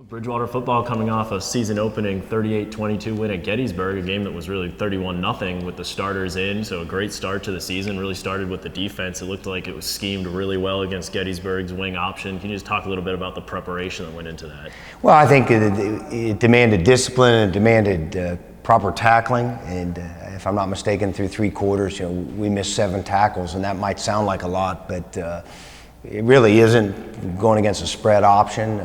Bridgewater football coming off a season opening 38-22 win at Gettysburg, a game that was really 31-0 with the starters in, so a great start to the season. Really started with the defense. It looked like it was schemed really well against Gettysburg's wing option. Can you just talk a little bit about the preparation that went into that? Well, I think it demanded discipline and demanded proper tackling, and if I'm not mistaken, through three quarters, we missed 7 tackles, and that might sound like a lot, but it really isn't going against a spread option.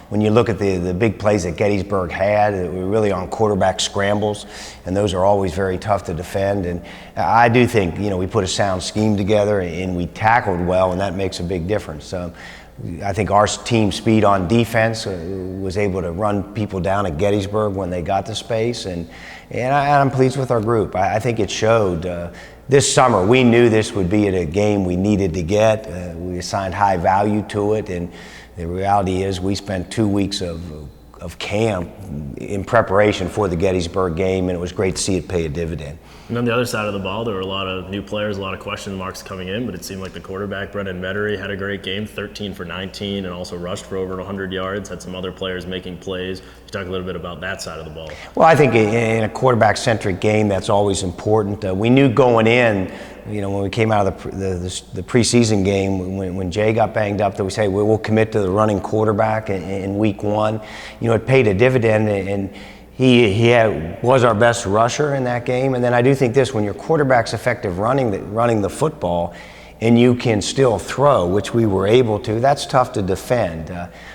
When you look at the big plays that Gettysburg had, it were really on quarterback scrambles, and those are always very tough to defend. And I do think, we put a sound scheme together and we tackled well, and that makes a big difference. I think our team speed on defense was able to run people down at Gettysburg when they got the space, and I'm pleased with our group. I think it showed. This summer, we knew this would be a game we needed to get. We assigned high value to it, and the reality is we spent 2 weeks of camp in preparation for the Gettysburg game, and it was great to see it pay a dividend. And on the other side of the ball, there were a lot of new players, a lot of question marks coming in, but it seemed like the quarterback, Brendan Mettery, had a great game, 13 for 19, and also rushed for over 100 yards, had some other players making plays. Can you talk a little bit about that side of the ball? Well, I think in a quarterback-centric game, that's always important. We knew going in, when we came out of the preseason game, when Jay got banged up, that we say we'll commit to the running quarterback in week 1. It paid a dividend, and he was our best rusher in that game. And then I do think this: when your quarterback's effective running the football, and you can still throw, which we were able to, that's tough to defend.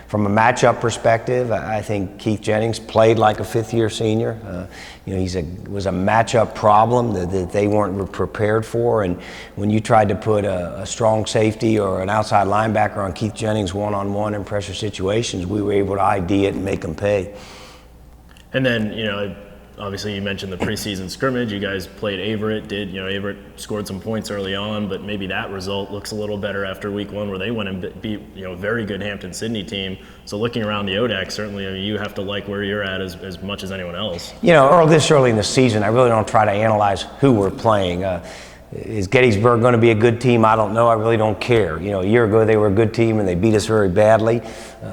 From a matchup perspective, I think Keith Jennings played like a fifth-year senior. Was a matchup problem that they weren't prepared for, and when you tried to put a strong safety or an outside linebacker on Keith Jennings one-on-one in pressure situations, we were able to ID it and make them pay. And then, obviously you mentioned the preseason scrimmage. You guys played Averett. Averett scored some points early on, but maybe that result looks a little better after week 1 where they went and beat, a very good Hampton-Sydney team. So looking around the ODAC, certainly you have to like where you're at as much as anyone else. This early in the season, I really don't try to analyze who we're playing. Is Gettysburg going to be a good team? I don't know. I really don't care. A year ago they were a good team and they beat us very badly.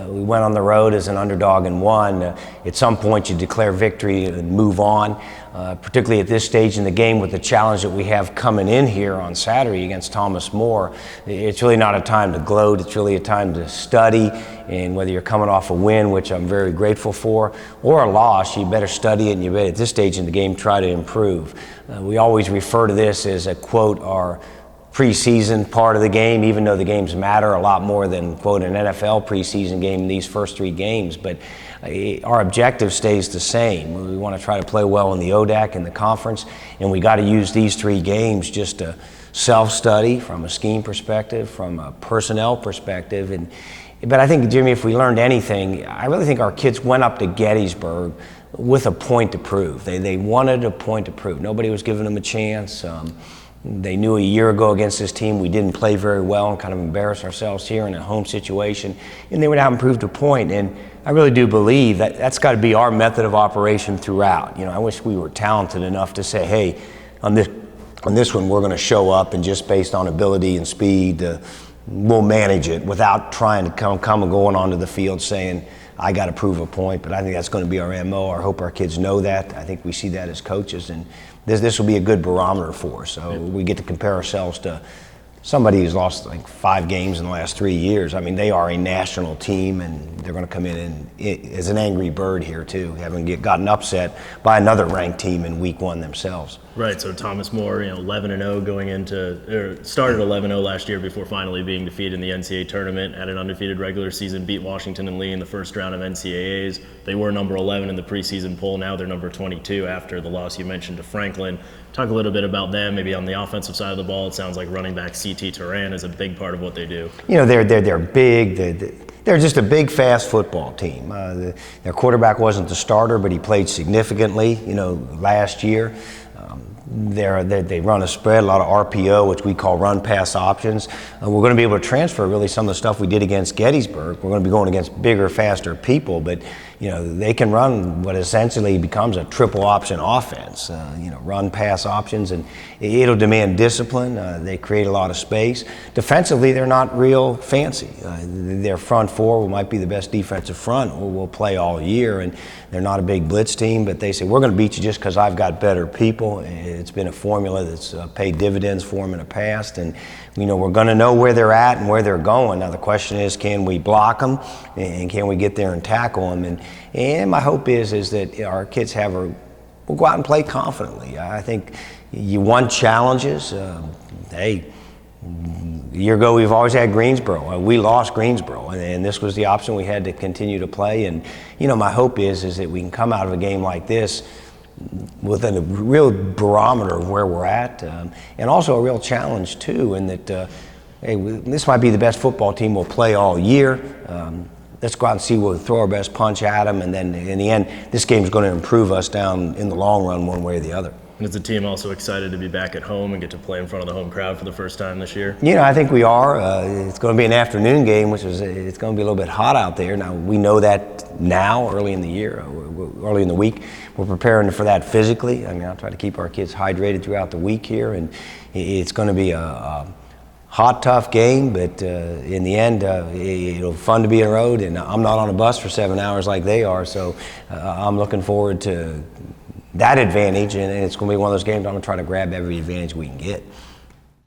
We went on the road as an underdog and won. At some point you declare victory and move on, particularly at this stage in the game with the challenge that we have coming in here on Saturday against Thomas More. It's really not a time to gloat. It's really a time to study, and whether you're coming off a win, which I'm very grateful for, or a loss, you better study it, and you better at this stage in the game try to improve. We always refer to this as a, quote, our preseason part of the game, even though the games matter a lot more than, quote, an NFL preseason game in these first 3 games. But our objective stays the same. We want to try to play well in the ODAC and the conference, and we got to use these 3 games just to self-study from a scheme perspective, from a personnel perspective. But I think, Jimmy, if we learned anything, I really think our kids went up to Gettysburg with a point to prove. They wanted a point to prove. Nobody was giving them a chance. They knew a year ago against this team we didn't play very well and kind of embarrassed ourselves here in a home situation, and they went out and proved a point. And I really do believe that that's got to be our method of operation throughout. I wish we were talented enough to say, hey, on this one we're going to show up, and just based on ability and speed, we'll manage it without trying to come and going onto the field saying, I got to prove a point. But I think that's going to be our MO. I hope our kids know that. I think we see that as coaches, and this will be a good barometer for us. So we get to compare ourselves to somebody who's lost like 5 games in the last 3 years. I mean, they are a national team, and they're going to come in as an angry bird here too, having gotten upset by another ranked team in week 1 themselves. Right, so Thomas More, 11-0 going started 11-0 last year before finally being defeated in the NCAA tournament, had an undefeated regular season, beat Washington and Lee in the first round of NCAAs. They were number 11 in the preseason poll. Now they're number 22 after the loss you mentioned to Franklin. Talk a little bit about them, maybe on the offensive side of the ball. It sounds like running back C.T. Turan is a big part of what they do. They're big. They're just a big, fast football team. Their quarterback wasn't the starter, but he played significantly, last year. They run a spread, a lot of RPO, which we call run pass options. We're going to be able to transfer really some of the stuff we did against Gettysburg. We're going to be going against bigger, faster people, but they can run what essentially becomes a triple option offense. Run pass options, and it'll demand discipline. They create a lot of space. Defensively, they're not real fancy. Their front four might be the best defensive front we'll play all year, and they're not a big blitz team, but they say, we're going to beat you just because I've got better people. It's been a formula that's paid dividends for them in the past, and we're going to know where they're at and where they're going. Now the question is, can we block them, and can we get there and tackle them? And my hope is that our kids we'll go out and play confidently. I think you won challenges. A year ago, we've always had Greensboro. We lost Greensboro, and this was the option we had to continue to play. And my hope is that we can come out of a game like this with a real barometer of where we're at, and also a real challenge too, in that this might be the best football team we'll play all year. Let's go out and see, we'll throw our best punch at them, and then in the end, this game is going to improve us down in the long run one way or the other. And is the team also excited to be back at home and get to play in front of the home crowd for the first time this year? I think we are. It's going to be an afternoon game, it's going to be a little bit hot out there. Now, we know that now, early in the year, early in the week. We're preparing for that physically. I'll try to keep our kids hydrated throughout the week here, and it's going to be a hot, tough game, but in the end, it'll be fun to be on the road, and I'm not on a bus for 7 hours like they are, so I'm looking forward to that advantage, and it's going to be one of those games I'm going to try to grab every advantage we can get.